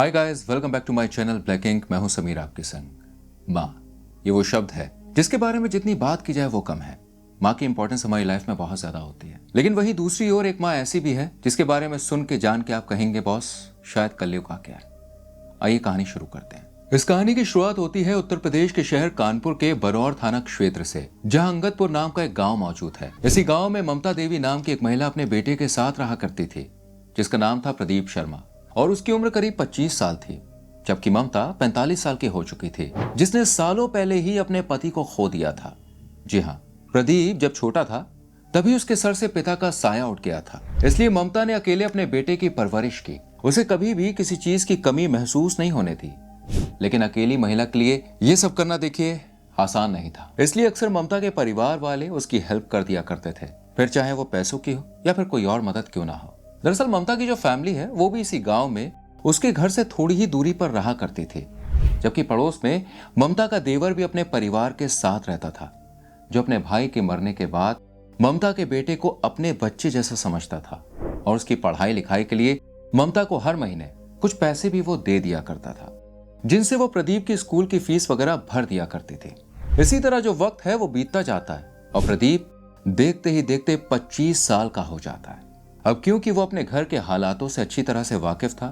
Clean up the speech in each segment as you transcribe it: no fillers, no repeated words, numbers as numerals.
Hi guys, welcome back to my channel black ink. मैं हूं समीर आपके संग। माँ, ये वो शब्द है जिसके बारे में जितनी बात की जाए वो कम है। माँ की इंपॉर्टेंस हमारी लाइफ में बहुत ज्यादा होती है, लेकिन वही दूसरी ओर एक माँ ऐसी भी है जिसके बारे में सुन के जान के आप कहेंगे बॉस शायद कलयुग आ गया है। आइए कहानी शुरू करते हैं। इस कहानी की शुरुआत होती है उत्तर प्रदेश के शहर कानपुर के बरौर थाना क्षेत्र से, जहां अंगदपुर नाम का एक गांव मौजूद है। इसी गांव में ममता देवी नाम की एक महिला अपने बेटे के साथ रहा करती थी, जिसका नाम था प्रदीप शर्मा, और उसकी उम्र करीब 25 साल थी, जबकि ममता 45 साल की हो चुकी थी, जिसने सालों पहले ही अपने पति को खो दिया था। जी हाँ, प्रदीप जब छोटा था तभी उसके सर से पिता का साया उठ गया था, इसलिए ममता ने अकेले अपने बेटे की परवरिश की। उसे कभी भी किसी चीज की कमी महसूस नहीं होने दी, लेकिन अकेली महिला के लिए ये सब करना देखिए आसान नहीं था। इसलिए अक्सर ममता के परिवार वाले उसकी हेल्प कर दिया करते थे, फिर चाहे वो पैसों की हो या फिर कोई और मदद क्यों ना हो। दरअसल ममता की जो फैमिली है वो भी इसी गांव में उसके घर से थोड़ी ही दूरी पर रहा करती थी, जबकि पड़ोस में ममता का देवर भी अपने परिवार के साथ रहता था, जो अपने भाई के मरने के बाद ममता के बेटे को अपने बच्चे जैसा समझता था, और उसकी पढ़ाई लिखाई के लिए ममता को हर महीने कुछ पैसे भी वो दे दिया करता था, जिनसे वो प्रदीप की स्कूल की फीस वगैरह भर दिया करती थी। इसी तरह जो वक्त है वो बीतता जाता है और प्रदीप देखते ही देखते 25 साल का हो जाता है। अब क्योंकि वो अपने घर के हालातों से अच्छी तरह से वाकिफ था,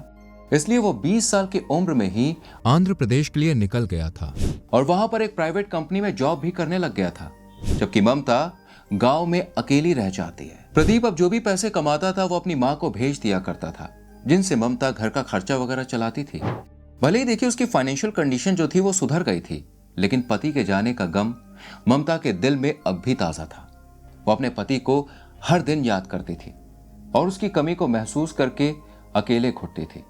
इसलिए वो 20 साल की उम्र में ही आंध्र प्रदेश के लिए निकल गया था और वहां पर एक प्राइवेट कंपनी में जॉब भी करने लग गया था, जबकि ममता गांव में अकेली रह जाती है। प्रदीप अब जो भी पैसे कमाता था वो अपनी माँ को भेज दिया करता था, जिनसे ममता घर का खर्चा वगैरह चलाती थी। भले ही देखिए उसकी फाइनेंशियल कंडीशन जो थी वो सुधर गई थी, लेकिन पति के जाने का गम ममता के दिल में अब भी ताजा था। वो अपने पति को हर दिन याद करती थी और उसकी कमी को महसूस करके अकेले घुटती थी।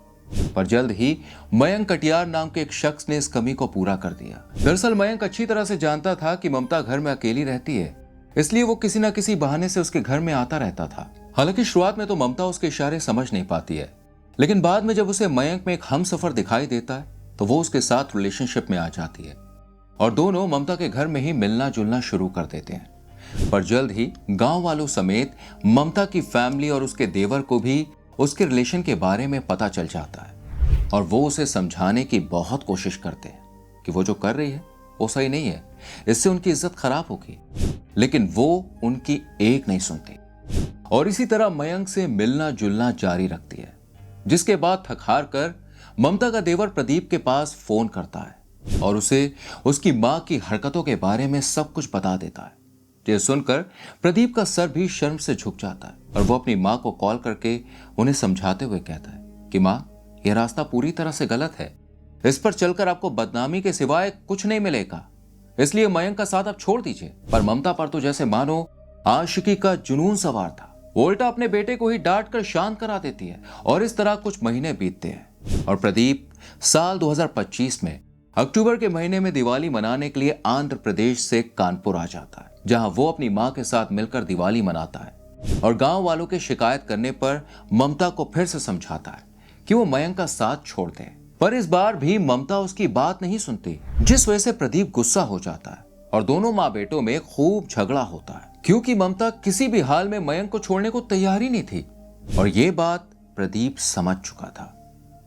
पर जल्द ही मयंक कटियार नाम के एक शख्स ने इस कमी को पूरा कर दिया। दरअसल मयंक अच्छी तरह से जानता था कि ममता घर में अकेली रहती है, इसलिए वो किसी न किसी बहाने से उसके घर में आता रहता था। हालांकि शुरुआत में तो ममता उसके इशारे समझ नहीं पाती है, लेकिन बाद में जब उसे मयंक में एक हमसफर दिखाई देता है तो वो उसके साथ रिलेशनशिप में आ जाती है और दोनों ममता के घर में ही मिलना जुलना शुरू कर देते हैं। पर जल्द ही गांव वालों समेत ममता की फैमिली और उसके देवर को भी उसके रिलेशन के बारे में पता चल जाता है और वो उसे समझाने की बहुत कोशिश करते हैं कि वो जो कर रही है वो सही नहीं है, इससे उनकी इज्जत खराब होगी, लेकिन वो उनकी एक नहीं सुनती और इसी तरह मयंक से मिलना जुलना जारी रखती है। जिसके बाद थक हार कर ममता का देवर प्रदीप के पास फोन करता है और उसे उसकी मां की हरकतों के बारे में सब कुछ बता देता है। ये सुनकर प्रदीप का सर भी शर्म से झुक जाता है और वो अपनी मां को कॉल करके उन्हें समझाते हुए कहता है कि मां, यह रास्ता पूरी तरह से गलत है, इस पर चलकर आपको बदनामी के सिवाय कुछ नहीं मिलेगा, इसलिए मयंक का साथ आप छोड़ दीजिए। पर ममता पर तो जैसे मानो आशिकी का जुनून सवार था, वो उल्टा अपने बेटे को ही डांट कर शांत करा देती है और इस तरह कुछ महीने बीतते हैं और प्रदीप साल 2025 में अक्टूबर के महीने में दिवाली मनाने के लिए आंध्र प्रदेश से कानपुर आ जाता है, जहां वो अपनी मां के साथ मिलकर दिवाली मनाता है और गांव वालों के शिकायत करने पर ममता को फिर से समझाता है कि वो मयंक का साथ छोड़ दे। पर इस बार भी ममता उसकी बात नहीं सुनती, जिस वजह से प्रदीप गुस्सा हो जाता है और दोनों माँ बेटों में खूब झगड़ा होता है, क्योंकि ममता किसी भी हाल में मयंक को छोड़ने को तैयार ही नहीं थी और ये बात प्रदीप समझ चुका था,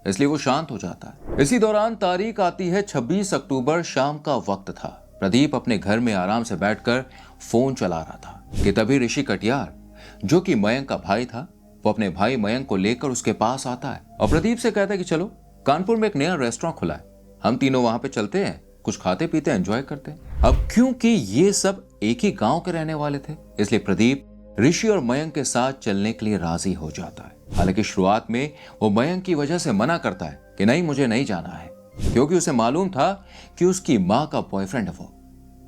इसलिए वो शांत हो जाता है। इसी दौरान तारीख आती है 26 अक्टूबर, शाम का वक्त था। प्रदीप अपने घर में आराम से बैठकर फोन चला रहा था कि तभी ऋषि कटियार, जो कि मयंक का भाई था, वो अपने भाई मयंक को लेकर उसके पास आता है और प्रदीप से कहता है कि चलो कानपुर में एक नया रेस्टोरेंट खुला है, हम तीनों वहां पे चलते हैं, कुछ खाते पीते एंजॉय करते हैं। अब क्योंकि ये सब एक ही गांव के रहने वाले थे, इसलिए प्रदीप ऋषि और मयंक के साथ चलने के लिए राजी हो जाता है। हालांकि शुरुआत में वो मयंक की वजह से मना करता है कि नहीं, मुझे नहीं जाना है, क्योंकि उसे मालूम था कि उसकी माँ का बॉयफ्रेंड है वो,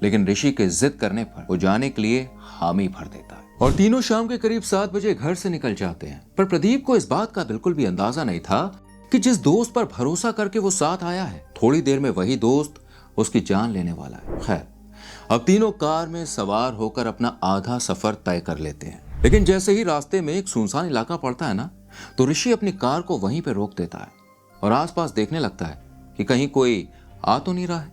लेकिन ऋषि के जिद करने पर वो जाने के लिए हामी भर देता है और तीनों शाम के करीब 7 बजे घर से निकल जाते हैं। पर प्रदीप को इस बात का बिल्कुल भी अंदाजा नहीं था कि जिस दोस्त पर भरोसा करके वो साथ आया है, थोड़ी देर में वही दोस्त उसकी जान लेने वाला है। खैर, अब तीनों कार में सवार होकर अपना आधा सफर तय कर लेते हैं, लेकिन जैसे ही रास्ते में एक सुनसान इलाका पड़ता है ना, तो ऋषि अपनी कार को वहीं पे रोक देता है और आसपास देखने लगता है कि कहीं कोई आ तो नहीं रहा है।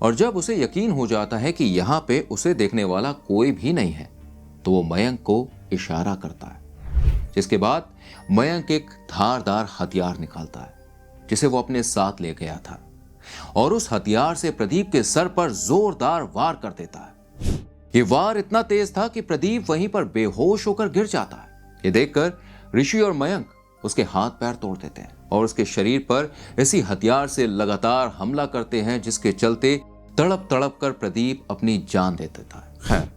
और जब उसे यकीन हो जाता है कि यहाँ पे उसे देखने वाला कोई भी नहीं है, तो वो मयंक को इशारा करता है, जिसके बाद मयंक एक धारदार हथियार निकालता है, जिसे वो अपने साथ ले गया था और उस हथियार से प्रदीप के सर पर जोरदार वार कर देता है। ये वार इतना तेज था कि प्रदीप वहीं पर बेहोश होकर गिर जाता है। ये देखकर ऋषि और मयंक उसके हाथ पैर तोड़ देते हैं और उसके शरीर पर इसी हथियार से लगातार हमला करते हैं, जिसके चलते तड़प तड़प कर प्रदीप अपनी जान दे देता है। खैर,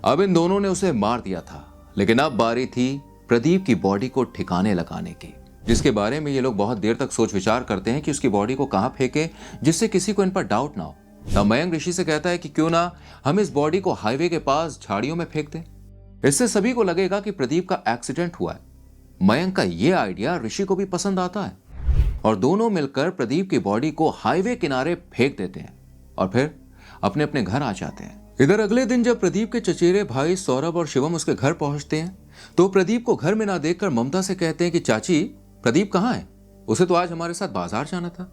अब इन दोनों ने उसे मार दिया था, लेकिन अब बारी थी प्रदीप की बॉडी को ठिकाने लगाने की, जिसके बारे में ये लोग बहुत देर तक सोच विचार करते हैं कि उसकी बॉडी को कहां फेंके जिससे किसी को इन पर डाउट ना हो। तब मयंक ऋषि से कहता है कि क्यों ना हम इस बॉडी को हाईवे के पास झाड़ियों में फेंक दें, इससे सभी को लगेगा कि प्रदीप का एक्सीडेंट हुआ है। मयंक का यह आइडिया ऋषि को भी पसंद आता है और दोनों मिलकर प्रदीप की बॉडी को हाईवे किनारे फेंक देते हैं और फिर अपने अपने घर आ जाते हैं। इधर अगले दिन जब प्रदीप के चचेरे भाई सौरभ और शिवम उसके घर पहुंचते हैं तो प्रदीप को घर में ना देखकर ममता से कहते हैं कि चाची, प्रदीप कहाँ है? उसे तो आज हमारे साथ बाजार जाना था।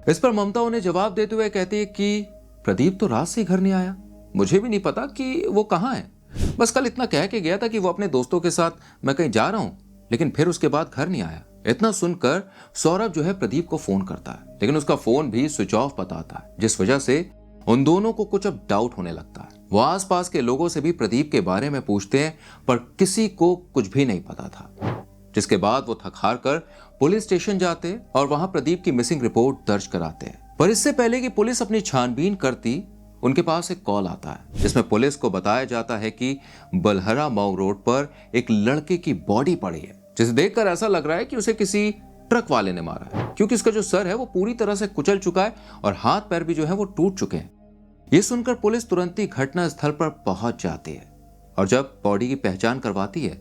इस पर ममता उन्हें जवाब देते हुए कहती है कि प्रदीप तो रात से ही घर नहीं आया, मुझे भी नहीं पता कि वो कहाँ है। बस कल इतना कह के गया था कि वो अपने दोस्तों के साथ मैं कहीं जा रहा हूं, लेकिन फिर उसके बाद घर नहीं आया। इतना सुनकर सौरभ जो है प्रदीप को फोन करता है, लेकिन उसका फोन भी स्विच ऑफ बताता है, जिस वजह से उन दोनों को कुछ अब डाउट होने लगता है। वो आसपास के लोगों से भी प्रदीप के बारे में पूछते हैं, पर किसी को कुछ भी नहीं पता था। जिसके बाद वो थक हार कर पुलिस स्टेशन जाते और वहां प्रदीप की मिसिंग रिपोर्ट दर्ज कराते हैं। पर इससे पहले कि पुलिस अपनी छानबीन करती, उनके पास एक कॉल आता है जिसमें पुलिस को बताया जाता है कि बलहरा मऊ रोड पर एक लड़के की बॉडी पड़ी है, जिसे देखकर ऐसा लग रहा है कि उसे किसी ट्रक वाले ने मारा है, क्योंकि इसका जो सर है वो पूरी तरह से कुचल चुका है और हाथ पैर भी जो है वो टूट चुके हैं। ये सुनकर पुलिस तुरंत ही घटना स्थल पर पहुंच जाती है और जब बॉडी की पहचान करवाती है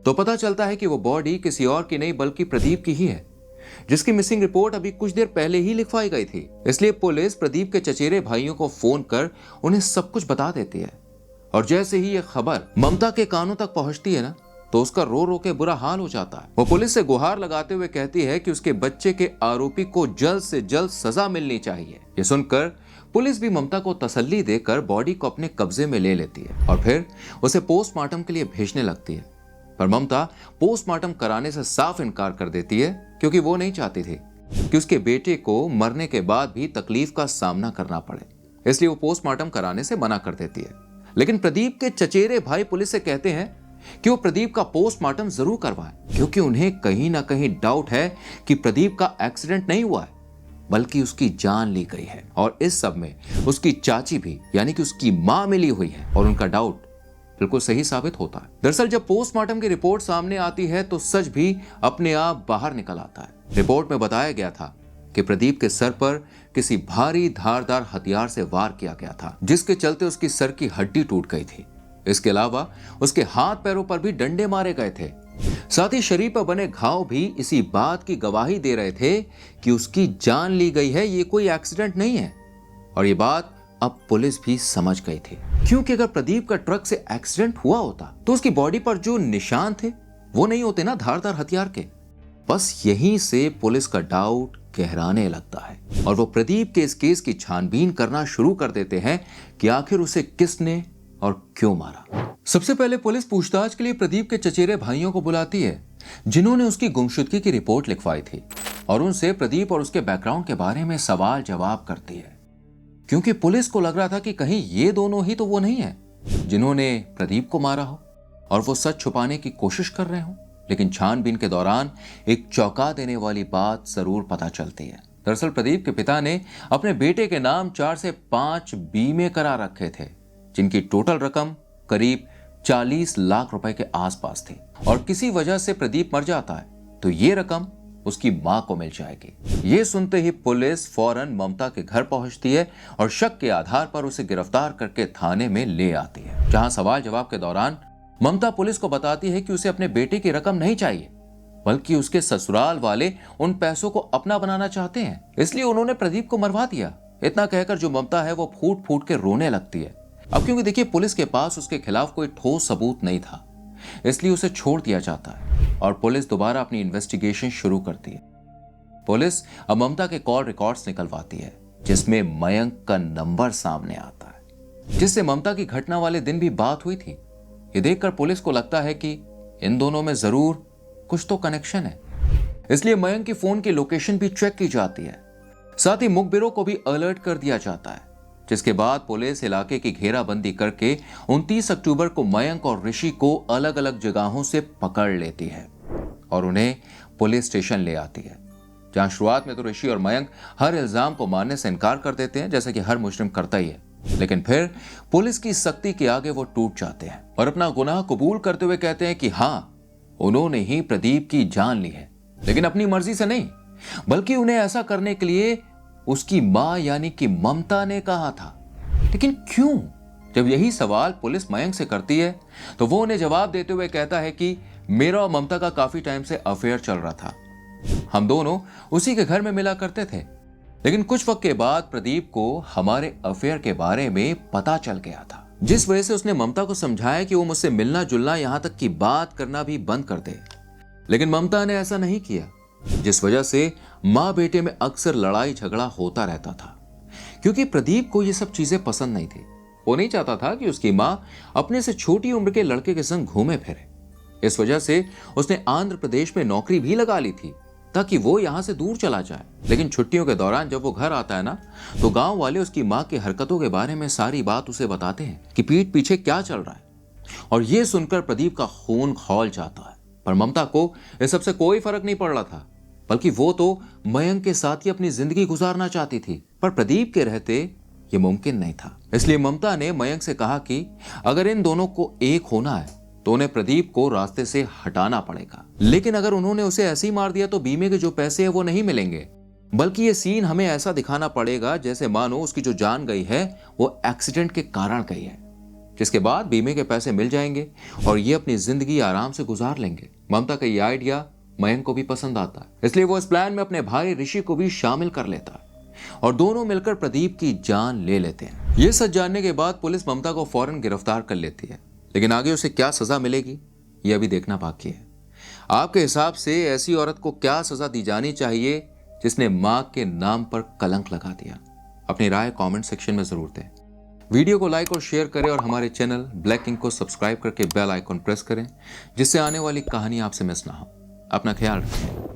तो पता चलता है कि वो बॉडी किसी और की नहीं बल्कि प्रदीप की ही है, जिसकी मिसिंग रिपोर्ट अभी कुछ देर पहले ही लिखवाई गई थी। इसलिए पुलिस प्रदीप के चचेरे भाइयों को फोन कर उन्हें सब कुछ बता देती है और जैसे ही ये खबर ममता के कानों तक पहुंचती है ना, तो उसका रो रो के बुरा हाल हो जाता है। वो पुलिस से गुहार लगाते हुए कहती है कि उसके बच्चे के आरोपी को जल्द से जल्द सजा मिलनी चाहिए। ये सुनकर पुलिस भी ममता को तसल्ली देकर बॉडी को अपने कब्जे में ले लेती है और फिर उसे पोस्टमार्टम के लिए भेजने लगती है। पर ममता पोस्टमार्टम कराने से साफ इनकार कर देती है, क्योंकि वो नहीं चाहती थी कि उसके बेटे को मरने के बाद भी तकलीफ का सामना करना पड़े, इसलिए वो पोस्टमार्टम कराने से मना कर देती है। लेकिन प्रदीप के चचेरे भाई पुलिस से कहते हैं कि वो प्रदीप का पोस्टमार्टम जरूर करवाएं, क्योंकि उन्हें कहीं ना कहीं डाउट है कि प्रदीप का एक्सीडेंट नहीं हुआ है बल्कि उसकी जान ली गई है। और इस सब में उसकी चाची भी यानी कि उसकी मां मिली हुई है और उनका डाउट बिल्कुल सही साबित होता है। दरअसल जब पोस्टमार्टम की रिपोर्ट सामने आती है तो सच भी अपने आप बाहर निकल आता है। रिपोर्ट में बताया गया था कि प्रदीप के सर पर किसी भारी धारदार हथियार से वार किया गया था, जिसके चलते उसकी सर की हड्डी टूट गई थी। इसके अलावा उसके हाथ पैरों पर भी डंडे मारे गए थे। साथ ही शरीर पर बने घाव भी इसी बात की गवाही दे रहे थे कि उसकी जान ली गई है, ये कोई एक्सीडेंट नहीं है। और ये बात अब पुलिस भी समझ गई थी, क्योंकि अगर प्रदीप का ट्रक से एक्सीडेंट हुआ होता तो उसकी बॉडी पर जो निशान थे वो नहीं होते ना धारदार हथियार के। बस यहीं से पुलिस का डाउट गहराने लगता है और वो प्रदीप के इस केस की छानबीन करना शुरू कर देते हैं कि आखिर उसे किसने और क्यों मारा। सबसे पहले पुलिस पूछताछ के लिए प्रदीप के चचेरे भाइयों को बुलाती है, जिन्होंने उसकी गुमशुदगी की रिपोर्ट लिखवाई थी, और उनसे प्रदीप और उसके बैकग्राउंड के बारे में सवाल जवाब करती है, क्योंकि पुलिस को लग रहा था कि कहीं ये दोनों ही तो वो नहीं है जिन्होंने प्रदीप को मारा हो और वो सच छुपाने की कोशिश कर रहे हो। लेकिन छानबीन के दौरान एक चौंका देने वाली बात जरूर पता चलती है। दरअसल प्रदीप के पिता ने अपने बेटे के नाम 4 से 5 बीमे करा रखे थे, जिनकी टोटल रकम करीब 40 लाख रुपए के आसपास थी, और किसी वजह से प्रदीप मर जाता है तो ये रकम उसकी मां को मिल जाएगी। ये सुनते ही पुलिस फौरन ममता के घर पहुंचती है और शक के आधार पर उसे गिरफ्तार करके थाने में ले आती है, जहां सवाल जवाब के दौरान ममता पुलिस को बताती है कि उसे अपने बेटे की रकम नहीं चाहिए, बल्कि उसके ससुराल वाले उन पैसों को अपना बनाना चाहते हैं, इसलिए उन्होंने प्रदीप को मरवा दिया। इतना कहकर जो ममता है वो फूट फूट के रोने लगती है। अब क्योंकि देखिए पुलिस के पास उसके खिलाफ कोई ठोस सबूत नहीं था, इसलिए उसे छोड़ दिया जाता है और पुलिस दोबारा अपनी इन्वेस्टिगेशन शुरू करती है। पुलिस अब ममता के कॉल रिकॉर्ड्स निकलवाती है, जिसमें मयंक का नंबर सामने आता है, जिससे ममता की घटना वाले दिन भी बात हुई थी। ये देखकर पुलिस को लगता है कि इन दोनों में जरूर कुछ तो कनेक्शन है। इसलिए मयंक की फोन की लोकेशन भी चेक की जाती है। साथ ही मुखबिरों को भी अलर्ट कर दिया जाता है, जिसके बाद पुलिस इलाके की घेराबंदी करके 29 अक्टूबर को मयंक और ऋषि को अलग अलग जगहों से पकड़ लेती है और उन्हें पुलिस स्टेशन ले आती है, जहां शुरुआत में तो ऋषि और मयंक हर इल्जाम को मानने से इनकार कर देते हैं, जैसे कि हर मुजरिम करता ही है। लेकिन फिर पुलिस की सख्ती के आगे वो टूट जाते हैं और अपना गुनाह कबूल करते हुए कहते हैं कि हाँ, उन्होंने ही प्रदीप की जान ली है, लेकिन अपनी मर्जी से नहीं, बल्कि उन्हें ऐसा करने के लिए उसकी मां यानी कि ममता ने कहा था। लेकिन क्यों? जब यही सवाल पुलिस मयंक से करती है तो वो उन्हें जवाब देते हुए कहता है कि मेरा और ममता का काफी टाइम से अफेयर चल रहा था, हम दोनों उसी के घर में मिला करते थे, लेकिन कुछ वक्त के बाद प्रदीप को हमारे अफेयर के बारे में पता चल गया था, जिस वजह से उसने ममता को समझाया कि वो मुझसे मिलना जुलना यहां तक कि बात करना भी बंद कर दे। लेकिन ममता ने ऐसा नहीं किया, जिस वजह से मां बेटे में अक्सर लड़ाई झगड़ा होता रहता था, क्योंकि प्रदीप को ये सब चीजें पसंद नहीं थी। वो नहीं चाहता था कि उसकी मां अपने से छोटी उम्र के लड़के के संग घूमे फिरे। इस वजह से उसने आंध्र प्रदेश में नौकरी भी लगा ली थी ताकि वो यहां से दूर चला जाए। लेकिन छुट्टियों के दौरान जब वो घर आता है ना, तो गांव वाले उसकी मां की हरकतों के बारे में सारी बात उसे बताते हैं कि पीठ पीछे क्या चल रहा है। और ये सुनकर प्रदीप का खून खौल जाता है। पर ममता को इस सबसे कोई फर्क नहीं पड़ रहा था, बल्कि वो तो मयंक के साथ ही अपनी जिंदगी गुजारना चाहती थी। पर प्रदीप के रहते ये मुमकिन नहीं था। इसलिए ममता ने मयंक से कहा कि अगर इन दोनों को एक होना है तो उन्हें प्रदीप को रास्ते से हटाना पड़ेगा। लेकिन अगर उन्होंने उसे ऐसे ही मार दिया तो बीमे के जो पैसे हैं वो नहीं मिलेंगे, बल्कि ये सीन हमें ऐसा दिखाना पड़ेगा जैसे मानो उसकी जो जान गई है वो एक्सीडेंट के कारण गई है, जिसके बाद बीमे के पैसे मिल जाएंगे और ये अपनी जिंदगी आराम से गुजार लेंगे। ममता का ये आइडिया मयंक को भी पसंद आता है, इसलिए वो इस प्लान में अपने भाई ऋषि को भी शामिल कर लेता है और दोनों मिलकर प्रदीप की जान ले लेते हैं। ये सच जानने के बाद पुलिस ममता को फौरन गिरफ्तार कर लेती है, लेकिन आगे उसे क्या सजा मिलेगी यह अभी देखना बाकी है। आपके हिसाब से ऐसी औरत को क्या सजा दी जानी चाहिए जिसने मां के नाम पर कलंक लगा दिया? अपनी राय कमेंट सेक्शन में जरूर दें। वीडियो को लाइक और शेयर करें और हमारे चैनल ब्लैक इंक को सब्सक्राइब करके बेल आइकॉन प्रेस करें, जिससे आने वाली कहानी आपसे मिस ना हो। अपना ख्याल रखें।